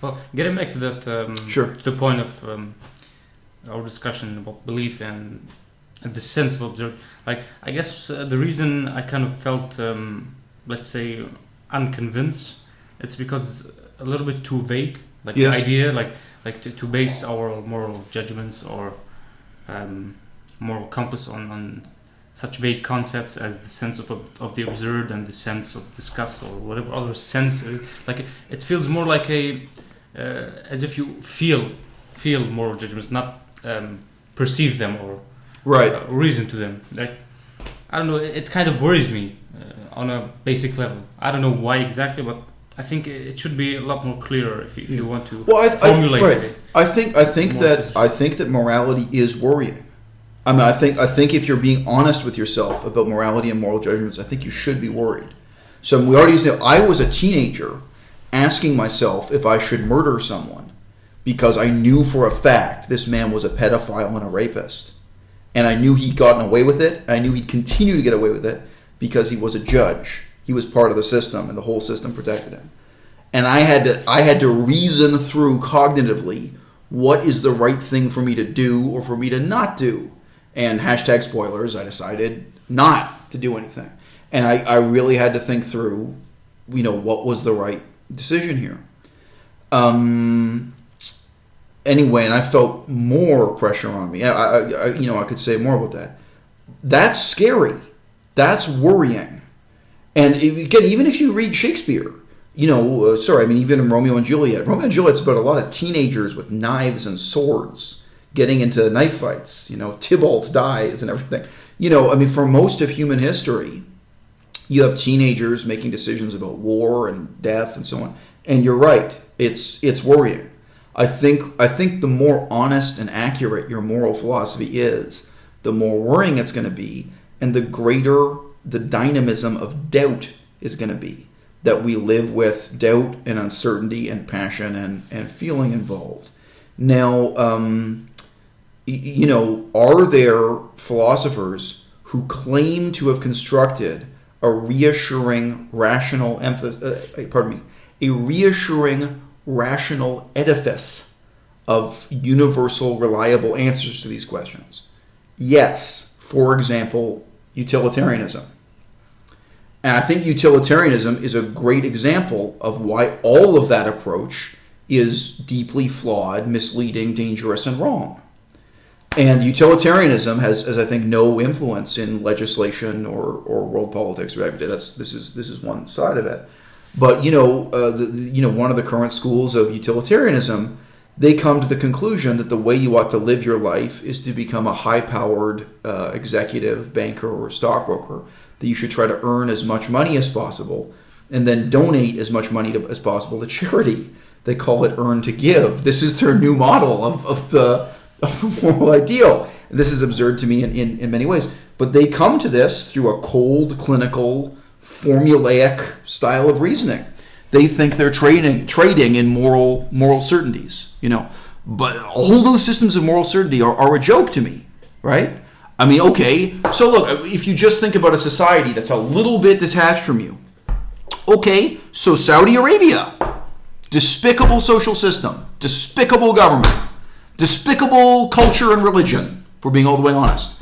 Well, getting back to that, Sure. to the point of our discussion about belief and the sense of observe. Like, I guess the reason I kind of felt, let's say, unconvinced, it's because a little bit too vague. Like Yes. the idea, like to base our moral judgments or moral compass on such vague concepts as the sense of the absurd and the sense of disgust or whatever other sense. Like it feels more like as if you feel moral judgments, not perceive them or Right. reason to them. Like, I don't know. It kind of worries me on a basic level. I don't know why exactly, but I think it should be a lot more clearer if you want to formulate it. I think that morality is worrying. I mean, I think if you're being honest with yourself about morality and moral judgments, I think you should be worried. So we already said I was a teenager asking myself if I should murder someone because I knew for a fact this man was a pedophile and a rapist. And I knew he'd gotten away with it, and I knew he'd continue to get away with it because he was a judge. He was part of the system, and the whole system protected him. And I had to reason through cognitively what is the right thing for me to do or for me to not do. And hashtag spoilers, I decided not to do anything. And I really had to think through, what was the right decision here. Anyway, and I felt more pressure on me. I could say more about that. That's scary. That's worrying. And again, even if you read Shakespeare, even in Romeo and Juliet. Romeo and Juliet's about a lot of teenagers with knives and swords getting into knife fights. Tybalt dies and everything. For most of human history, you have teenagers making decisions about war and death and so on. And you're right. It's worrying. I think the more honest and accurate your moral philosophy is, the more worrying it's going to be, and the greater the dynamism of doubt is going to be. That we live with doubt and uncertainty and passion and feeling involved. Now, are there philosophers who claim to have constructed a reassuring rational rational edifice of universal, reliable answers to these questions? Yes. For example, utilitarianism. And I think utilitarianism is a great example of why all of that approach is deeply flawed, misleading, dangerous, and wrong. And utilitarianism has I think, no influence in legislation or world politics. Right? This is one side of it. But one of the current schools of utilitarianism, they come to the conclusion that the way you ought to live your life is to become a high-powered executive, banker, or stockbroker. That you should try to earn as much money as possible and then donate as much money as possible to charity. They call it earn to give. This is their new model of the moral ideal. This is absurd to me in many ways. But they come to this through a cold, clinical, formulaic style of reasoning. They think they're trading in moral certainties. But all those systems of moral certainty are a joke to me, right? I mean, okay, so look, if you just think about a society that's a little bit detached from you, okay, so Saudi Arabia, despicable social system, despicable government, despicable culture and religion, if we're being all the way honest.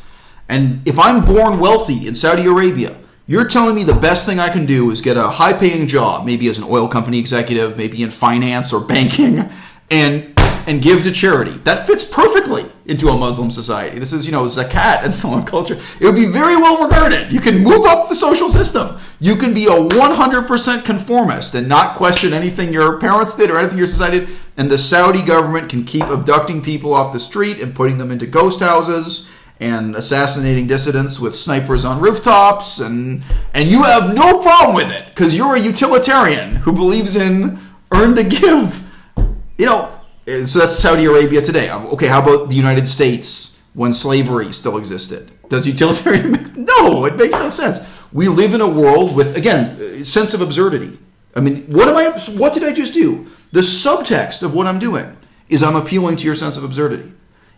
And if I'm born wealthy in Saudi Arabia, you're telling me the best thing I can do is get a high-paying job, maybe as an oil company executive, maybe in finance or banking, and give to charity. That fits perfectly into a Muslim society. This is, zakat and so on culture. It would be very well regarded. You can move up the social system. You can be a 100% conformist and not question anything your parents did or anything your society did. And the Saudi government can keep abducting people off the street and putting them into ghost houses and assassinating dissidents with snipers on rooftops. And you have no problem with it because you're a utilitarian who believes in earn to give. So that's Saudi Arabia today. Okay, how about the United States when slavery still existed? Does utilitarian No, it makes no sense. We live in a world with, again, sense of absurdity. I mean, what did I just do? The subtext of what I'm doing is I'm appealing to your sense of absurdity.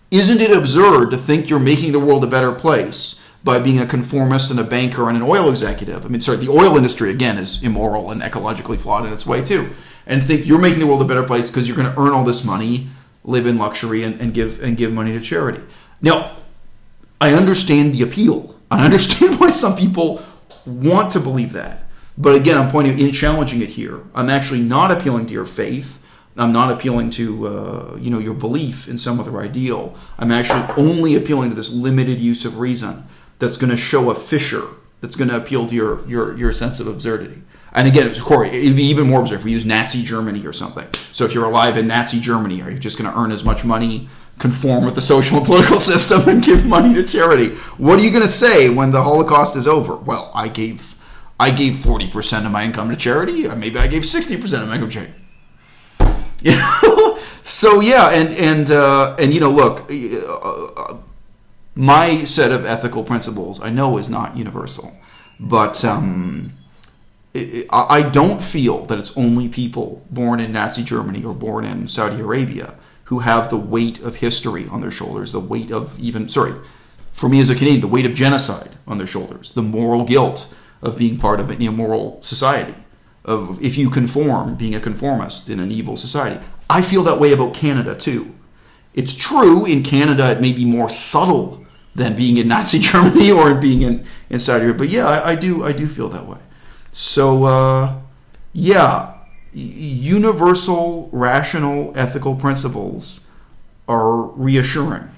Isn't it absurd to think you're making the world a better place by being a conformist and a banker and an oil executive? I mean, the oil industry, again, is immoral and ecologically flawed in its way, too. and think you're making the world a better place because you're going to earn all this money, live in luxury, and give money to charity. Now, I understand the appeal. I understand why some people want to believe that. But again, I'm pointing in challenging it here. I'm actually not appealing to your faith. I'm not appealing to your belief in some other ideal. I'm actually only appealing to this limited use of reason that's going to show a fissure, that's going to appeal to your sense of absurdity. And again, Corey, it'd be even more absurd if we use Nazi Germany or something. So if you're alive in Nazi Germany, are you just going to earn as much money, conform with the social and political system, and give money to charity? What are you going to say when the Holocaust is over? Well, I gave 40% of my income to charity. Maybe I gave 60% of my income to charity. So yeah, and look, my set of ethical principles I know is not universal, but I don't feel that it's only people born in Nazi Germany or born in Saudi Arabia who have the weight of history on their shoulders, the weight of for me as a Canadian, the weight of genocide on their shoulders, the moral guilt of being part of an immoral society, of if you conform, being a conformist in an evil society. I feel that way about Canada too. It's true, in Canada it may be more subtle than being in Nazi Germany or being in Saudi Arabia, but yeah, I do feel that way. So, universal, rational, ethical principles are reassuring,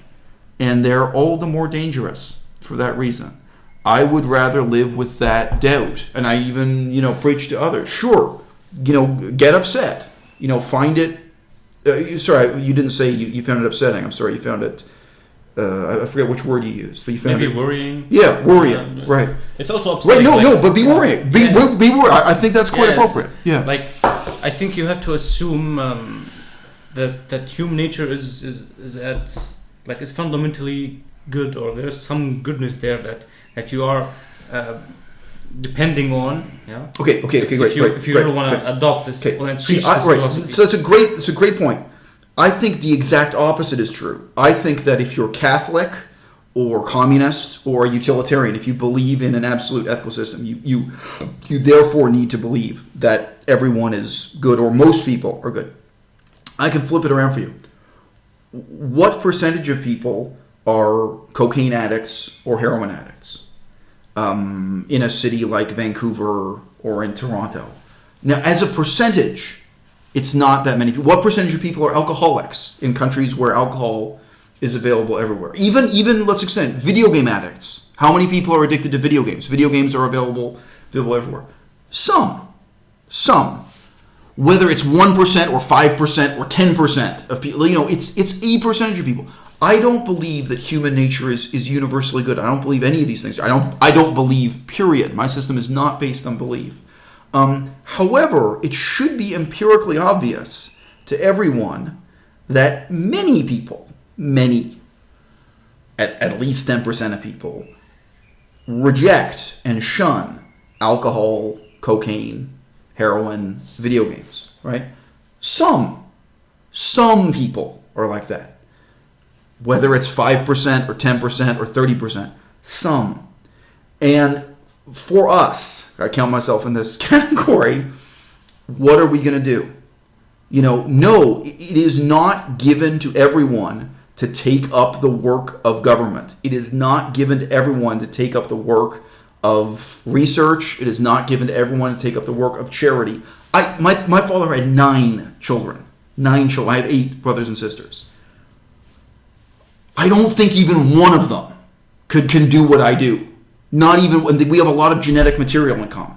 and they're all the more dangerous for that reason. I would rather live with that doubt, and I even, preach to others. Sure, get upset, find it. Sorry, you didn't say you found it upsetting. I'm sorry, you found it. I forget which word you used, but you found maybe it worrying. Yeah, worrying. Right. It's also upsetting. Right. But be worrying. Be worried. I think that's quite appropriate. Yeah. Like, I think you have to assume that human nature is fundamentally good, or there's some goodness there that you are depending on. Yeah. Okay. Great. If you really want to adopt this, and preach this philosophy. So it's a great point. I think the exact opposite is true. I think that if you're Catholic or communist or utilitarian, if you believe in an absolute ethical system, you therefore need to believe that everyone is good, or most people are good. I can flip it around for you. What percentage of people are cocaine addicts or heroin addicts in a city like Vancouver or in Toronto? Now, as a percentage, it's not that many people. What percentage of people are alcoholics in countries where alcohol is available everywhere? Even let's extend video game addicts. How many people are addicted to video games? Video games are available everywhere. Some. Whether it's 1% or 5% or 10% of people, it's a percentage of people. I don't believe that human nature is universally good. I don't believe any of these things. I don't believe, period. My system is not based on belief. However, it should be empirically obvious to everyone that many people, at least 10% of people, reject and shun alcohol, cocaine, heroin, video games, right? Some people are like that. Whether it's 5% or 10% or 30%, some. And for us, I count myself in this category, what are we going to do? No, it is not given to everyone to take up the work of government. It is not given to everyone to take up the work of research. It is not given to everyone to take up the work of charity. My father had 9 children. 9 children. I have 8 brothers and sisters. I don't think even one of them can do what I do. Not even, we have a lot of genetic material in common,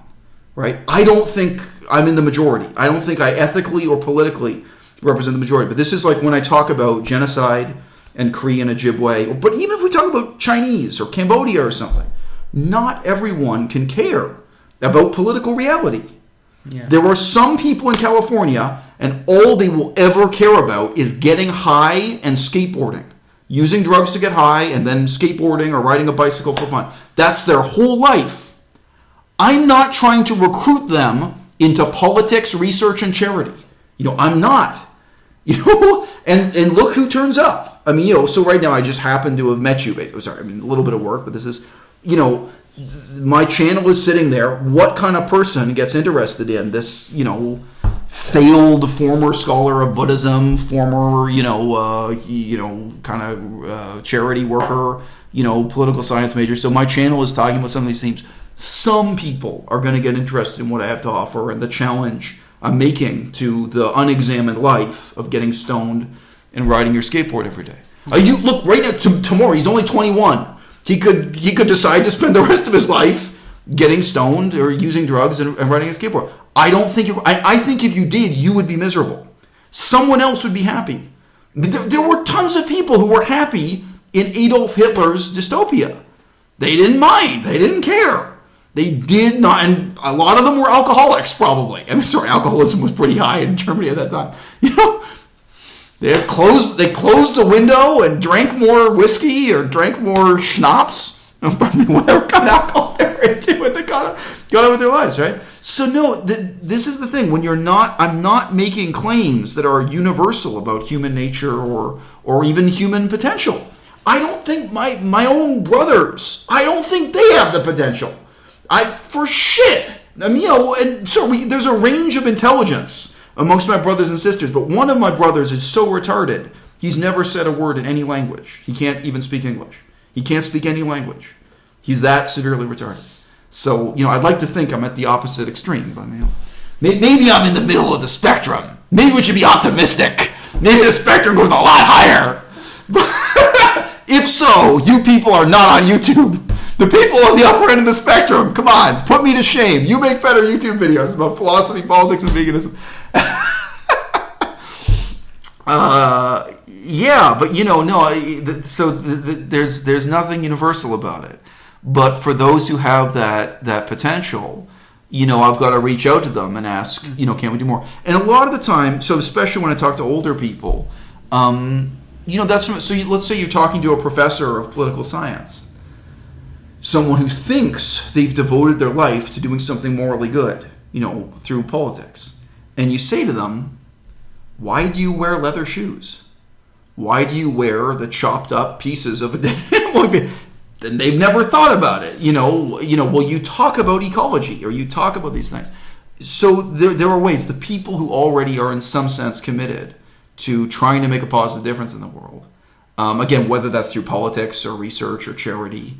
right? I don't think I'm in the majority. I don't think I ethically or politically represent the majority. But this is like when I talk about genocide and Cree and Ojibwe, but even if we talk about Chinese or Cambodia or something, not everyone can care about political reality. Yeah. There are some people in California, and all they will ever care about is getting high and skateboarding. Using drugs to get high and then skateboarding or riding a bicycle for fun. That's their whole life. I'm not trying to recruit them into politics, research, and charity. I'm not. And look who turns up. So right now I just happen to have met you. Sorry, a little bit of work, but this is, my channel is sitting there. What kind of person gets interested in this, failed former scholar of Buddhism, former, kind of charity worker, political science major. So my channel is talking about some of these themes. Some people are going to get interested in what I have to offer and the challenge I'm making to the unexamined life of getting stoned and riding your skateboard every day. You look right at tomorrow. He's only 21. He could decide to spend the rest of his life getting stoned or using drugs and riding a skateboard. I don't think. I think if you did, you would be miserable. Someone else would be happy. There were tons of people who were happy in Adolf Hitler's dystopia. They didn't mind. They didn't care. They did not, and a lot of them were alcoholics, probably. Alcoholism was pretty high in Germany at that time. They closed the window and drank more whiskey or drank more schnapps, whatever kind of alcohol they were into, and they got on with their lives, right? So no, this is the thing. When I'm not making claims that are universal about human nature or even human potential. I don't think my own brothers, I don't think they have the potential. For shit. There's a range of intelligence amongst my brothers and sisters, but one of my brothers is so retarded, he's never said a word in any language. He can't even speak English. He can't speak any language. He's that severely retarded. So, I'd like to think I'm at the opposite extreme, but maybe I'm in the middle of the spectrum. Maybe we should be optimistic. Maybe the spectrum goes a lot higher. If so, you people are not on YouTube. The people on the upper end of the spectrum, come on, put me to shame. You make better YouTube videos about philosophy, politics, and veganism. There's nothing universal about it. But for those who have that potential, I've got to reach out to them and ask, can we do more? And a lot of the time, so especially when I talk to older people, let's say you're talking to a professor of political science. Someone who thinks they've devoted their life to doing something morally good, through politics. And you say to them, why do you wear leather shoes? Why do you wear the chopped up pieces of a dead animal? Then they've never thought about it. Well, you talk about ecology or you talk about these things. So there are ways. The people who already are in some sense committed to trying to make a positive difference in the world, again, whether that's through politics or research or charity,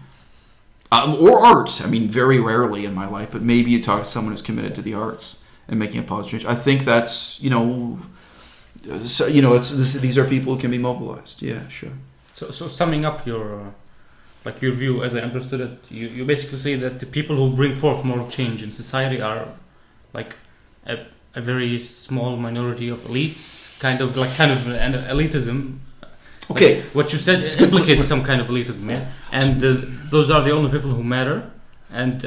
or art. Very rarely in my life, but maybe you talk to someone who's committed to the arts and making a positive change. I think that's, these are people who can be mobilized. Yeah, sure. So summing up your view, as I understood it, you basically say that the people who bring forth moral change in society are like a very small minority of elites, kind of an elitism. Okay. What you said implicates some kind of elitism, yeah? And those are the only people who matter. And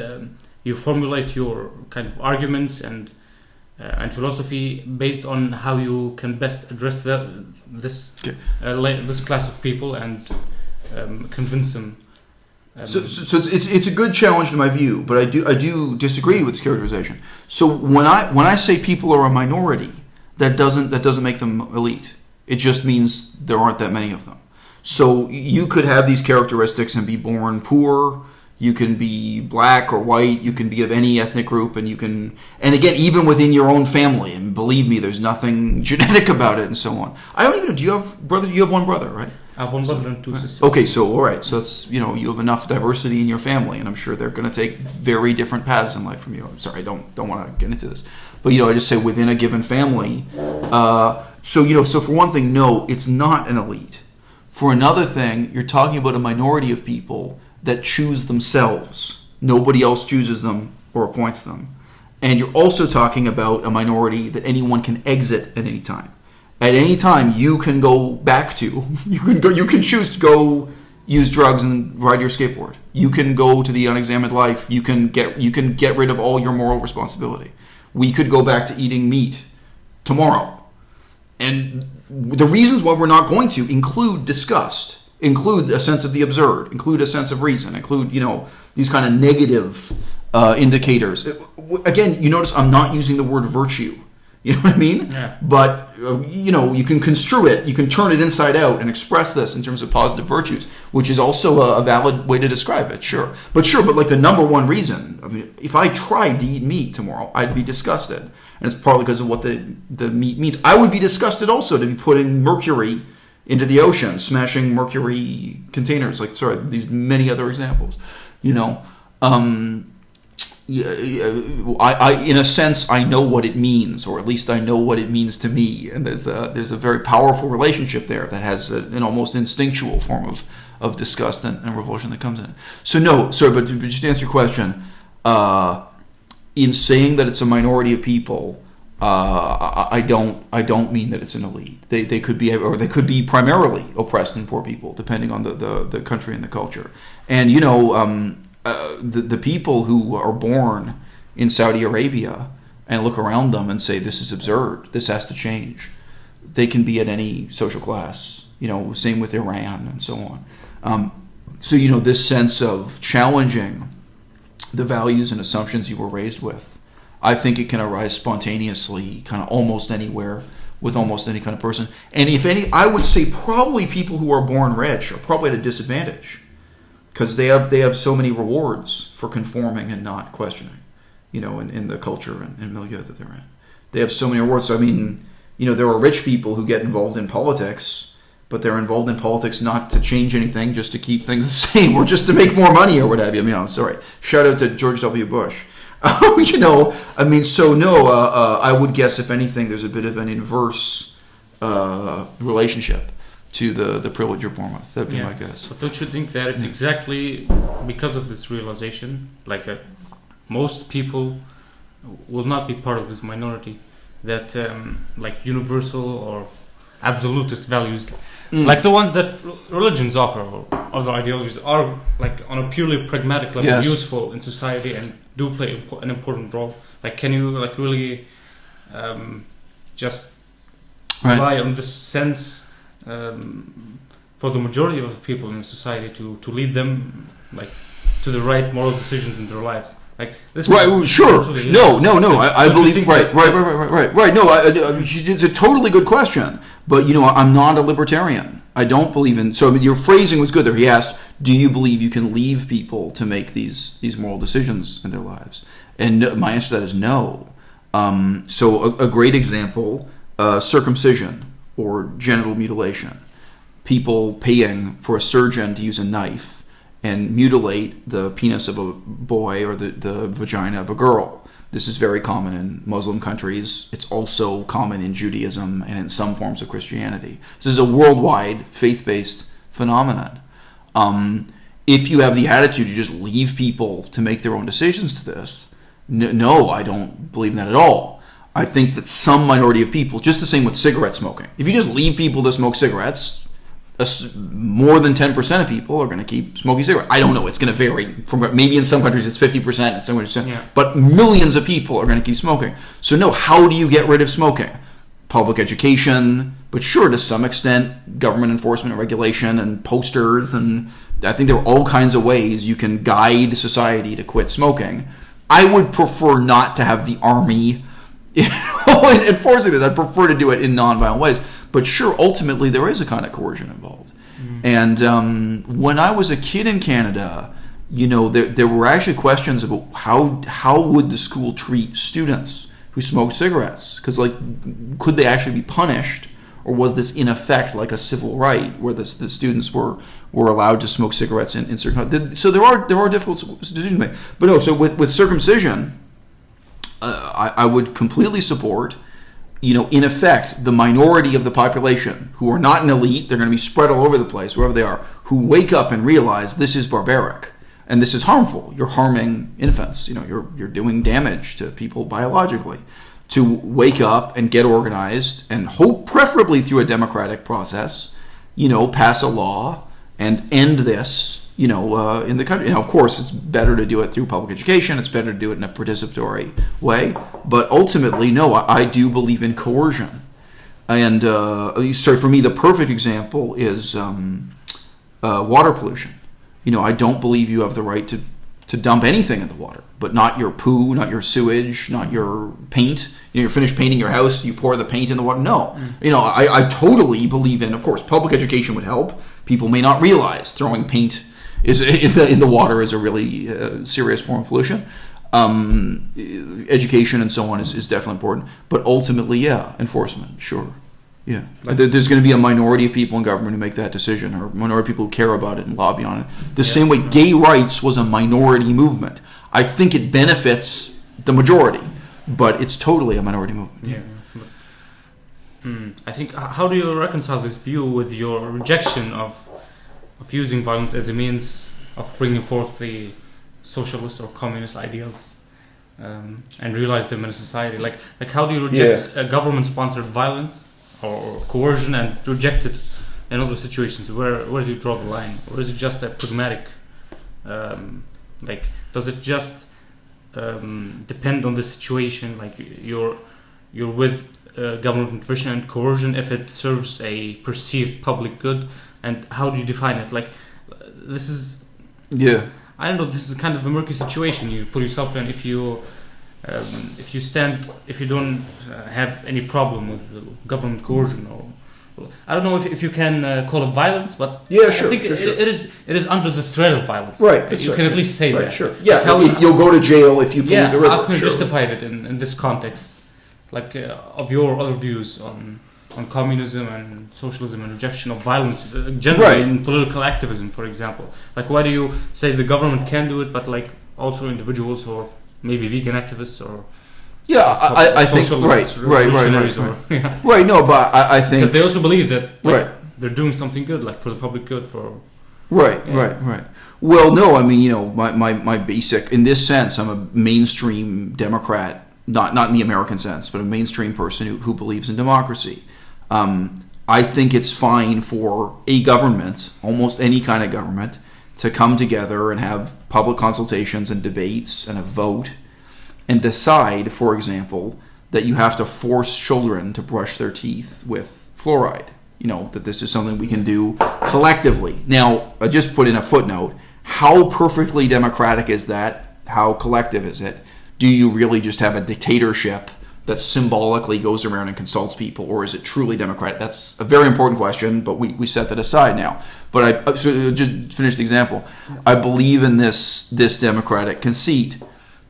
you formulate your kind of arguments and philosophy based on how you can best address this class of people and convince them. So it's a good challenge in my view, but I do disagree with this characterization. So when I say people are a minority, that doesn't make them elite. It just means there aren't that many of them. So you could have these characteristics and be born poor. You can be black or white. You can be of any ethnic group, and again, even within your own family. And believe me, there's nothing genetic about it, and so on. I don't even know. Do you have brothers? You have one brother, right? I have one brother and two sisters. Okay, so all right, so it's you have enough diversity in your family, and I'm sure they're going to take very different paths in life from you. I'm sorry, I don't want to get into this, but I just say within a given family. So for one thing, no, it's not an elite. For another thing, you're talking about a minority of people that choose themselves. Nobody else chooses them or appoints them. And you're also talking about a minority that anyone can exit at any time. At any time, you can go back to. You can choose to go use drugs and ride your skateboard. You can go to the unexamined life. You can get rid of all your moral responsibility. We could go back to eating meat tomorrow. And the reasons why we're not going to include disgust, include a sense of the absurd, include a sense of reason, include, these kind of negative indicators. Again, you notice I'm not using the word virtue. You know what I mean? Yeah. But, you can construe it, you can turn it inside out and express this in terms of positive virtues, which is also a valid way to describe it, sure. But like the number one reason, if I tried to eat meat tomorrow, I'd be disgusted. and it's partly because of what the meat means. I would be disgusted also to be putting mercury into the ocean, smashing mercury containers, these many other examples. I in a sense, I know what it means, or at least I know what it means to me, and there's a very powerful relationship there that has an almost instinctual form of disgust and revulsion that comes in. So no, sorry, but just to answer your question, in saying that it's a minority of people, I don't mean that it's an elite. They could be, or they could be primarily oppressed and poor people, depending on the country and the culture. And the people who are born in Saudi Arabia and look around them and say, this is absurd, this has to change, they can be at any social class, same with Iran and so on. So this sense of challenging the values and assumptions you were raised with, I think it can arise spontaneously kind of almost anywhere with almost any kind of person. And if any, I would say probably people who are born rich are probably at a disadvantage, because they have so many rewards for conforming and not questioning, in the culture and milieu that they're in. They have so many rewards. So, there are rich people who get involved in politics, but they're involved in politics not to change anything, just to keep things the same, or just to make more money or what have you. Sorry. Shout out to George W. Bush. I would guess, if anything, there's a bit of an inverse relationship to the privilege you're born with. That'd be my guess. But don't you think that it's exactly because of this realization, that most people will not be part of this minority, that universal or absolutist values, like the ones that religions offer or other ideologies, are on a purely pragmatic level useful in society and do play an important role. Can you really just rely on this sense for the majority of people in society to lead them to the right moral decisions in their lives? This right, sure. No. I believe right. No, it's a totally good question. But I'm not a libertarian. I don't believe in. So your phrasing was good there. He asked, "Do you believe you can leave people to make these moral decisions in their lives?" And my answer to that is no. So a great example: circumcision or genital mutilation. People paying for a surgeon to use a knife and mutilate the penis of a boy or the vagina of a girl. This is very common in Muslim countries. It's also common in Judaism and in some forms of Christianity. This is a worldwide faith-based phenomenon. If you have the attitude to just leave people to make their own decisions to this, no, I don't believe in that at all. I think that some minority of people, just the same with cigarette smoking, if you just leave people to smoke cigarettes, more than 10% of people are going to keep smoking cigarettes. I don't know. It's going to vary. Maybe in some countries it's 50%, in some countries, but millions of people are going to keep smoking. So no, how do you get rid of smoking? Public education, but sure, to some extent, government enforcement and regulation and posters, and I think there are all kinds of ways you can guide society to quit smoking. I would prefer not to have the army enforcing this. I'd prefer to do it in nonviolent ways. But sure, ultimately there is a kind of coercion involved. And when I was a kid in Canada, there were actually questions about how would the school treat students who smoked cigarettes? Because could they actually be punished, or was this in effect like a civil right where the students were allowed to smoke cigarettes in certain? So there are difficult decisions to make. But no, so with circumcision, I would completely support. In effect, the minority of the population who are not an elite, they're going to be spread all over the place, wherever they are, who wake up and realize this is barbaric and this is harmful. You're harming infants. You're doing damage to people biologically. To wake up and get organized and hope, preferably through a democratic process, pass a law and end this. In the country. Of course, it's better to do it through public education. It's better to do it in a participatory way. But ultimately, no, I do believe in coercion. And so for me, the perfect example is water pollution. I don't believe you have the right to dump anything in the water, but not your poo, not your sewage, not your paint. You're finished painting your house, you pour the paint in the water. No. I totally believe in, of course, public education would help. People may not realize throwing paint in the water is a really serious form of pollution. Education and so on is definitely important. But ultimately, yeah, enforcement, sure. Yeah. There's going to be a minority of people in government who make that decision, or a minority of people who care about it and lobby on it. The same way gay rights was a minority movement. I think it benefits the majority, but it's totally a minority movement. Yeah. I think, how do you reconcile this view with your rejection of using violence as a means of bringing forth the socialist or communist ideals and realize them in a society? Like how do you reject government-sponsored violence or coercion and reject it in other situations? Where do you draw the line? Or is it just a pragmatic, does it just depend on the situation? Like you're with government intervention and coercion if it serves a perceived public good, and how do you define it? Like this is, I don't know, this is kind of a murky situation you put yourself in if you don't have any problem with government coercion, or I don't know if you can call it violence, but I think it is under the threat of violence. Right. You can at least say that. Sure. Yeah. If you'll go to jail if you pollute the river. How can you justify it in this context? Like of your other views on communism and socialism and rejection of violence generally in political activism, for example. Like why do you say the government can do it, but like also individuals or maybe vegan activists or I think right. No, but I think because they also believe that they're doing something good, like for the public good. Right. Well, no, I mean, my basic, in this sense, I'm a mainstream Democrat, not in the American sense, but a mainstream person who believes in democracy. I think it's fine for a government, almost any kind of government, to come together and have public consultations and debates and a vote and decide, for example, that you have to force children to brush their teeth with fluoride. That this is something we can do collectively. Now, I just put in a footnote. How perfectly democratic is that? How collective is it? Do you really just have a dictatorship that symbolically goes around and consults people, or is it truly democratic? That's a very important question, but we set that aside now. But so just finish the example. I believe in this democratic conceit,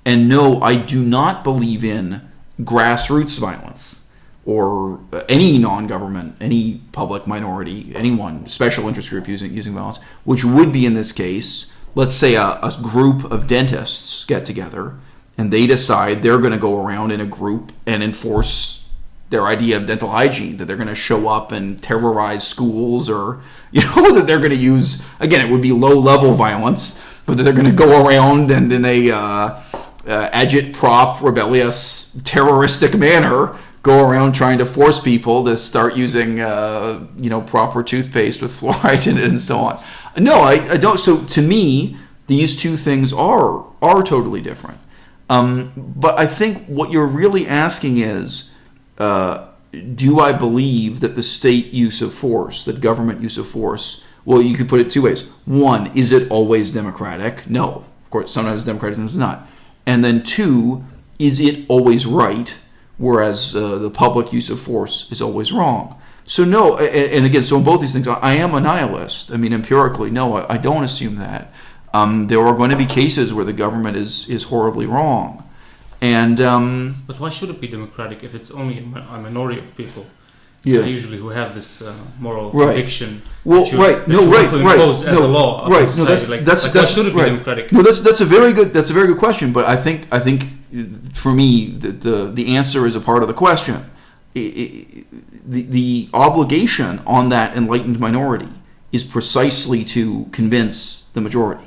and no, I do not believe in grassroots violence or any non-government, any public minority, anyone, special interest group using violence, which would be in this case, let's say a group of dentists get together and they decide they're going to go around in a group and enforce their idea of dental hygiene, that they're going to show up and terrorize schools, or that they're going to use, again, it would be low-level violence, but that they're going to go around and in a agit-prop, rebellious, terroristic manner go around trying to force people to start using proper toothpaste with fluoride in it and so on. No, I don't. So to me, these two things are totally different. But I think what you're really asking is, do I believe that the state use of force, that government use of force, well, you could put it two ways. One, is it always democratic? No. Of course, sometimes it's democratic, sometimes it's not. And then two, is it always right, whereas the public use of force is always wrong? So no, and again, so in both these things, I am a nihilist. I mean, empirically, no, I don't assume that. There are going to be cases where the government is horribly wrong. And but why should it be democratic if it's only a minority of people usually who have this moral conviction? Well, impose as a law. Right. No, why should it be democratic? No, that's a very good question. But I think for me the answer is a part of the question. The obligation on that enlightened minority is precisely to convince the majority,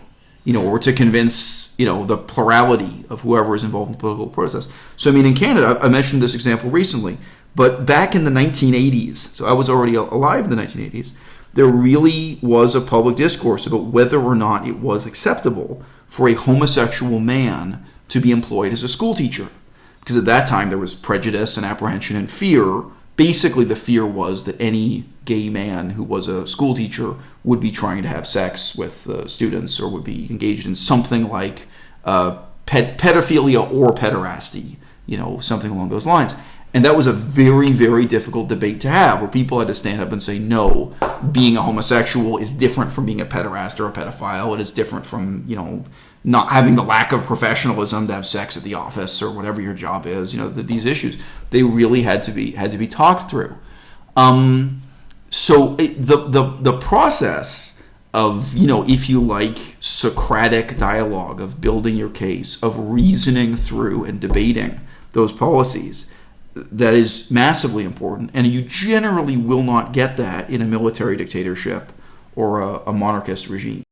or to convince, the plurality of whoever is involved in the political process. So, I mean, in Canada, I mentioned this example recently, but back in the 1980s, so I was already alive in the 1980s, there really was a public discourse about whether or not it was acceptable for a homosexual man to be employed as a school teacher. Because at that time, there was prejudice and apprehension and fear. Basically, the fear was that any gay man who was a school teacher would be trying to have sex with students, or would be engaged in something like pedophilia or pederasty, something along those lines. And that was a very, very difficult debate to have, where people had to stand up and say, no, being a homosexual is different from being a pederast or a pedophile. It is different from, not having the lack of professionalism to have sex at the office or whatever your job is, these issues, they really had to be talked through. So the process of, if you like, Socratic dialogue, of building your case, of reasoning through and debating those policies, that is massively important. And you generally will not get that in a military dictatorship or a monarchist regime.